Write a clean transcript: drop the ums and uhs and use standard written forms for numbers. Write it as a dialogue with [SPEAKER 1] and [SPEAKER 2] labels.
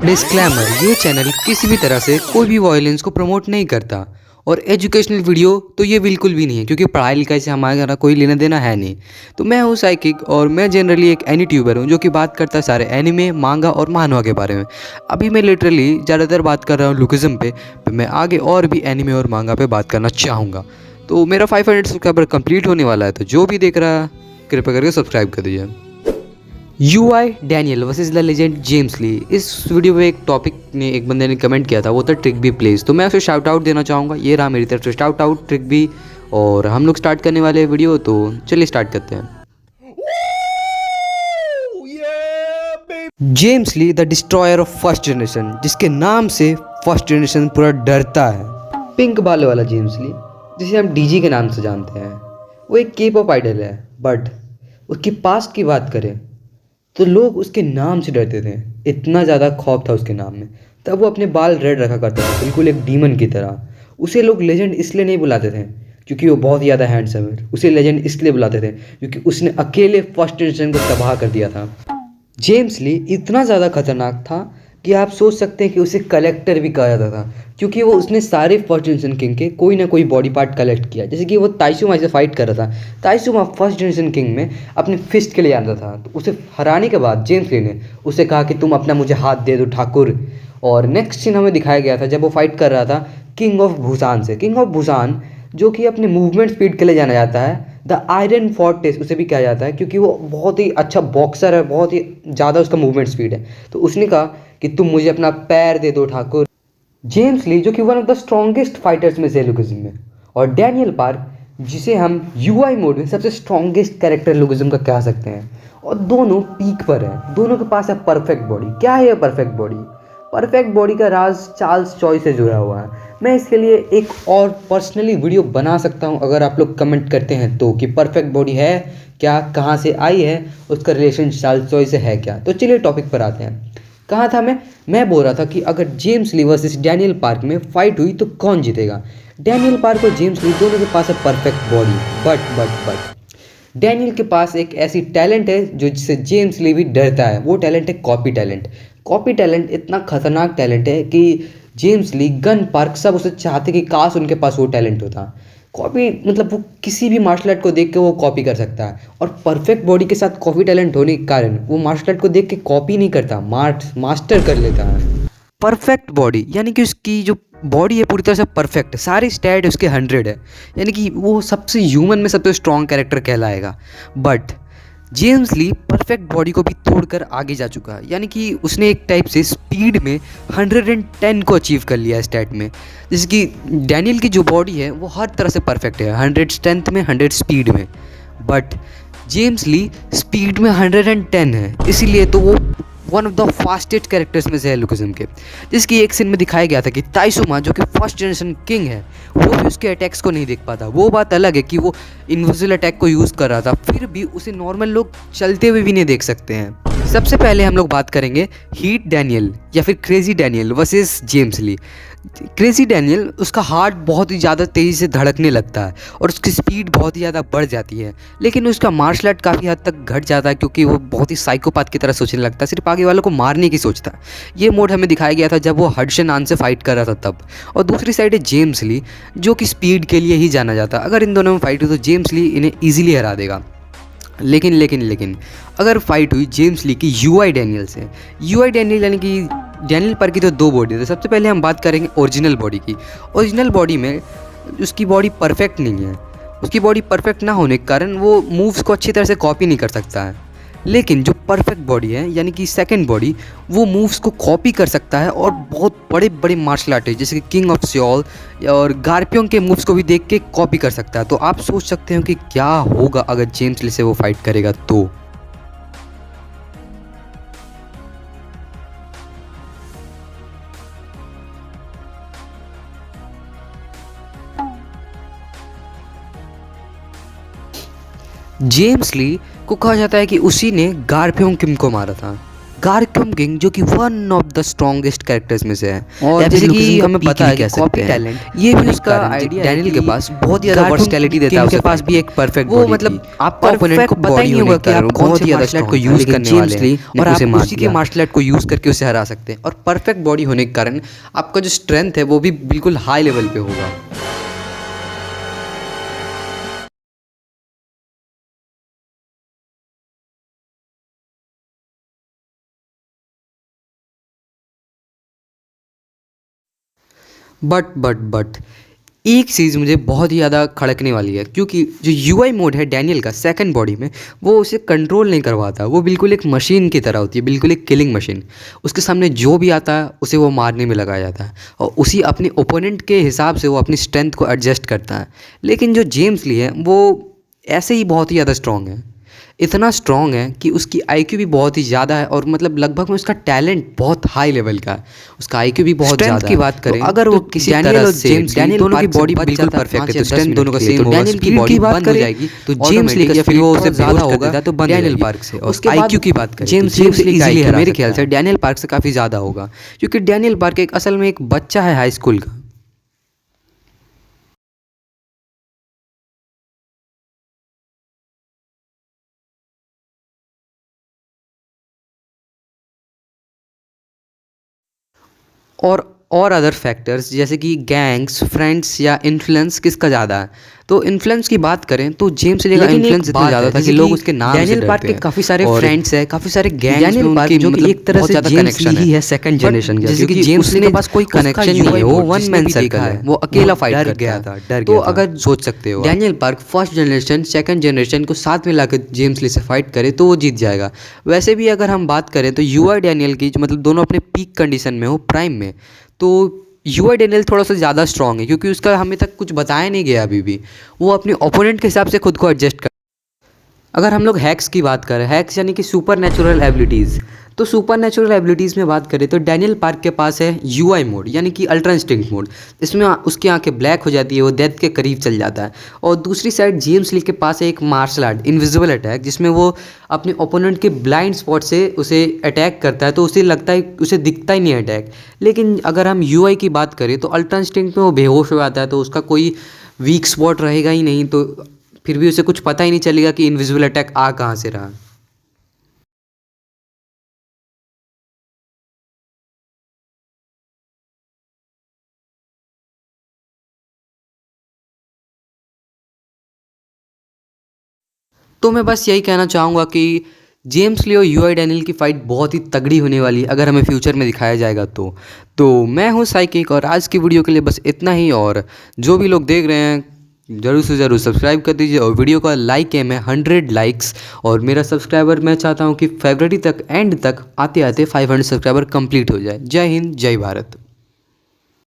[SPEAKER 1] Disclaimer, ये channel किसी भी तरह से कोई भी वायलेंस को प्रमोट नहीं करता और एजुकेशनल वीडियो तो ये बिल्कुल भी नहीं है, क्योंकि पढ़ाई लिखाई से हमारे घर कोई लेना देना है नहीं। तो मैं हूँ साइकिक और मैं जनरली एक एनी ट्यूबर हूँ जो कि बात करता है सारे एनिमे, मांगा और मानवा के बारे में। अभी मैं लिटरली ज़्यादातर बात कर रहा हूँ लुकिज्म पे, मैं आगे और भी एनिमे और मांगा पे बात करना चाहूँगा। तो मेरा 500 सब्सक्राइबर कंप्लीट होने वाला है, तो जो भी देख रहा है कृपया करके सब्सक्राइब कर दीजिए। UI Daniel versus the legend James Lee. इस वीडियो में एक टॉपिक ने एक बंदे ने कमेंट किया था, वो था ट्रिक बी प्लेस। तो मैं उसे शाउट आउट देना चाहूँगा। ये रहा मेरी तरफ से शाउट आउट ट्रिक बी। और हम लोग स्टार्ट करने वाले वीडियो, तो चलिए स्टार्ट करते हैं। James Lee the destroyer of first generation, जिसके नाम से फर्स्ट जनरेशन पूरा डरता है। पिंक बालों वाला जेम्स ली, जिसे हम डीजी के नाम से जानते हैं, वो एक के पॉप आइडल है। बट उसकी पास्ट की बात करें तो लोग उसके नाम से डरते थे, इतना ज़्यादा खौफ था उसके नाम में। तब वो अपने बाल रेड रखा करता था, बिल्कुल एक डीमन की तरह। उसे लोग लेजेंड इसलिए नहीं बुलाते थे क्योंकि वो बहुत ज़्यादा हैंडसम है, उसे लेजेंड इसलिए बुलाते थे क्योंकि उसने अकेले फर्स्ट जनरेशन को तबाह कर दिया था। जेम्स ली इतना ज़्यादा खतरनाक था कि आप सोच सकते हैं कि उसे कलेक्टर भी कहा जाता था, क्योंकि वो उसने सारे फर्स्ट जनरेशन किंग के कोई ना कोई बॉडी पार्ट कलेक्ट किया। जैसे कि वो ताइसुमा से फाइट कर रहा था, ताइसुमा फर्स्ट जनरेशन किंग में अपने फिस्ट के लिए आता था। तो उसे हराने के बाद जेम्स ली ने उसे कहा कि तुम अपना मुझे हाथ दे दो ठाकुर। और नेक्स्ट सीन हमें दिखाया गया था जब वो फाइट कर रहा था किंग ऑफ भूसान से। किंग ऑफ भूसान जो कि अपने मूवमेंट स्पीड के लिए जाना जाता है, द आयरन फोर्ट्रेस उसे भी कहा जाता है, क्योंकि वो बहुत ही अच्छा बॉक्सर है, बहुत ही ज़्यादा उसका मूवमेंट स्पीड है। तो उसने कहा कि तुम मुझे अपना पैर दे दो ठाकुर। जेम्स ली जो कि one of the strongest fighters में से लुकिज्म में, और डैनियल पार्क जिसे हम UI मोड में सबसे स्ट्रॉन्गेस्ट कैरेक्टर लुकिज्म का कह सकते हैं, और दोनों पीक पर हैं। दोनों के पास है परफेक्ट बॉडी। क्या है ये परफेक्ट बॉडी? परफेक्ट बॉडी का राज चार्ल्स चॉय से जुड़ा हुआ है। मैं इसके लिए एक और पर्सनली वीडियो बना सकता हूं अगर आप लोग कमेंट करते हैं तो, कि परफेक्ट बॉडी है क्या, कहाँ से आई है, उसका रिलेशन चार्ल्स चॉय से है क्या। तो चलिए टॉपिक पर आते हैं। कहाँ था मैं बोल रहा था कि अगर जेम्स ली वर्सेस डैनियल पार्क में फाइट हुई तो कौन जीतेगा। डैनियल पार्क और जेम्स ली दोनों के पास है परफेक्ट बॉडी, बट डैनियल के पास एक ऐसी टैलेंट है जो जिससे जेम्स ली भी डरता है। वो टैलेंट है कॉपी टैलेंट। कॉपी टैलेंट इतना खतरनाक टैलेंट है कि जेम्स ली, गन पार्क सब उसे चाहते कि काश उनके पास वो टैलेंट होता। कॉपी मतलब वो किसी भी मार्शल आर्ट को देख के वो कॉपी कर सकता है, और परफेक्ट बॉडी के साथ कॉपी टैलेंट होने के कारण वो मार्शल आर्ट को देख के कॉपी नहीं करता, मास्टर कर लेता है। परफेक्ट बॉडी यानी कि उसकी जो बॉडी है पूरी तरह से परफेक्ट, सारी स्टैट उसके 100 है, यानी कि वो सबसे ह्यूमन में सबसे स्ट्रॉन्ग कैरेक्टर कहलाएगा। But James Lee perfect body को भी तोड़कर आगे जा चुका है, यानी कि उसने एक टाइप से स्पीड में 110 को अचीव कर लिया है स्टैट में। जैसे कि डैनियल की जो बॉडी है वो हर तरह से परफेक्ट है, 100 स्ट्रेंथ में, 100 स्पीड में। बट जेम्स ली स्पीड में 110 है, इसीलिए तो वो one of the fastest characters में से है लुकिज्म के। जिसकी एक सीन में दिखाया गया था कि ताइसुमा जो कि फर्स्ट जनरेशन किंग है वो भी उसके अटैक्स को नहीं देख पाता। वो बात अलग है कि वो इनविजिबल अटैक को यूज़ कर रहा था, फिर भी उसे नॉर्मल लोग चलते हुए भी नहीं देख सकते हैं। सबसे पहले हम लोग बात करेंगे हीट डैनियल या फिर क्रेजी डैनियल वर्सेस जेम्स ली। क्रेजी डैनियल, उसका हार्ट बहुत ही ज़्यादा तेज़ी से धड़कने लगता है और उसकी स्पीड बहुत ही ज़्यादा बढ़ जाती है, लेकिन उसका मार्शल आर्ट काफ़ी हद तक घट जाता है क्योंकि वो बहुत ही साइकोपाथ की तरह सोचने लगता है, सिर्फ आगे वालों को मारने की सोचता है। ये मोड हमें दिखाया गया था जब वो हडसन आन से फाइट कर रहा था तब। और दूसरी साइड है जेम्स ली जो कि स्पीड के लिए ही जाना जाता है। अगर इन दोनों में फाइट हुई तो जेम्स ली इन्हें ईजिली हरा देगा। लेकिन अगर फाइट हुई जेम्स ली की UI डैनियल से, UI डैनियल यानी कि डैनियल पर की तो दो बॉडी थी। सबसे पहले हम बात करेंगे ओरिजिनल बॉडी की। ओरिजिनल बॉडी में उसकी बॉडी परफेक्ट नहीं है। उसकी बॉडी परफेक्ट ना होने के कारण वो मूव्स को अच्छी तरह से कॉपी नहीं कर सकता है। लेकिन जो परफेक्ट बॉडी है यानी कि सेकंड बॉडी, वो मूव्स को कॉपी कर सकता है और बहुत बड़े बड़े मार्शल आर्टिस्ट जैसे कि किंग ऑफ सियोल और गार्पियोंग के मूव्स को भी देख के कॉपी कर सकता है। तो आप सोच सकते हो कि क्या होगा अगर जेम्स ली से वो फाइट करेगा तो। जेम्स ली को कहा जाता है कि उसी ने गार्पियोंग किम को मारा था। गारक्यूम किंग जो कि one of the strongest characters में से है, और जैसे कि हमें पता है कि कॉपी टैलेंट ये भी उसका आइडिया डैनियल के पास बहुत ही ज्यादा वर्सटैलिटी देता है। उसके पास भी एक परफेक्ट वो मतलब आपका ओपोनेंट को पता ही नहीं होगा कि आप कौन सी मार्शल आर्ट को यूज करने वाले हैं और आप उसी के मार्शल आर्ट को यूज करके उसे हरा सकते हैं। और परफेक्ट बॉडी होने के कारण आपका जो स्ट्रेंथ है वो भी बिल्कुल हाई लेवल पे होगा। बट एक चीज़ मुझे बहुत ही ज़्यादा खड़कने वाली है, क्योंकि जो यूआई मोड है डैनियल का सेकंड बॉडी में, वो उसे कंट्रोल नहीं करवाता। वो बिल्कुल एक मशीन की तरह होती है, बिल्कुल एक किलिंग मशीन। उसके सामने जो भी आता है उसे वो मारने में लगाया जाता है और उसी अपने ओपोनेंट के हिसाब से वो अपनी स्ट्रेंथ को एडजस्ट करता है। लेकिन जो जेम्स ली है वो ऐसे ही बहुत ही ज़्यादा स्ट्रॉन्ग है, इतना स्ट्रॉन्ग है कि उसकी आईक्यू भी बहुत ही ज़्यादा है और मतलब लगभग में उसका टैलेंट बहुत हाई लेवल का है। उसका आईक्यू भी बहुत ज़्यादा है। की बात करें तो अगर वो किसी डैनियल और जेम्स डैनियल दोनों की बॉडी बिल्कुल परफेक्ट है तो स्ट्रेंथ दोनों का सेम होगा। डैनियल की बॉडी बंद हो जाएगी तो जेम्स ली या फिर वो उससे ज़्यादा होगा तो डैनियल पार्क से। उसके आईक्यू की बात करें जेम्स ली का मेरे ख्याल से डैनियल पार्क से काफ़ी ज़्यादा होगा, क्योंकि डैनियल पार्क एक असल में एक बच्चा है हाई स्कूल का। और अदर फैक्टर्स जैसे कि गैंग्स, फ्रेंड्स या इन्फ्लुएंस किसका ज़्यादा है, तो इन्फ्लुएंस की बात करें तो जेम्स ली का इन्फ्लुएंस इतना ज़्यादा था कि लोग उसके नाम से डरते हैं। डैनियल पार्क के काफ़ी सारे फ्रेंड्स हैं, काफ़ी सारे गैंग्स में उनकी जो कि एक तरह से जेम्स ली ही है सेकंड जनरेशन का, जैसे कि जेम्स ली के पास कोई कनेक्शन नहीं है, वो वन मैन सर्कल है, वो अकेला फाइट कर गया था, डर गया। तो अगर सोच सकते हो Daniel park first generation second generation को साथ में लाकर जेम्स ली से फाइट करे तो वो जीत जाएगा। वैसे भी अगर हम बात करें तो यूआई डैनियल की मतलब दोनों अपने पीक कंडीशन में हो, प्राइम में, तो यूआई डैनियल थोड़ा सा ज़्यादा स्ट्रॉन्ग है क्योंकि उसका हमें तक कुछ बताया नहीं गया अभी भी। वो अपने ओपोनेंट के हिसाब से खुद को एडजस्ट कर। अगर हम लोग हैक्स की बात करें, हैक्स यानी कि सुपर नेचुरल एबिलिटीज़, तो सुपर नेचुरल एबिलिटीज़ में बात करें तो डैनियल पार्क के पास है यूआई मोड यानी कि अल्ट्रा इंस्टिंक्ट मोड। इसमें उसकी आंखें ब्लैक हो जाती है, वो डेथ के करीब चल जाता है। और दूसरी साइड जेम्स ली के पास है एक मार्शल आर्ट इनविजिबल अटैक, जिसमें वो अपने ओपोनेंट के ब्लाइंड स्पॉट से उसे अटैक करता है तो उसे लगता है, उसे दिखता ही नहीं अटैक। लेकिन अगर हम यूआई की बात करें तो अल्ट्रा इंस्टिंक्ट में वो बेहोश हो जाता है तो उसका कोई वीक स्पॉट रहेगा ही नहीं, तो फिर भी उसे कुछ पता ही नहीं चलेगा कि इनविजिबल अटैक आ कहाँ से रहा। तो मैं बस यही कहना चाहूँगा कि जेम्स ली और यूआई डैनियल की फ़ाइट बहुत ही तगड़ी होने वाली है अगर हमें फ्यूचर में दिखाया जाएगा तो मैं हूँ साइकिक और आज की वीडियो के लिए बस इतना ही। और जो भी लोग देख रहे हैं ज़रूर से ज़रूर सब्सक्राइब कर दीजिए और वीडियो का लाइक है मैं 100 लाइक्स, और मेरा सब्सक्राइबर मैं चाहता हूँ कि फरवरी तक एंड तक आते आते 500 सब्सक्राइबर कंप्लीट हो जाए। जय हिंद, जय भारत।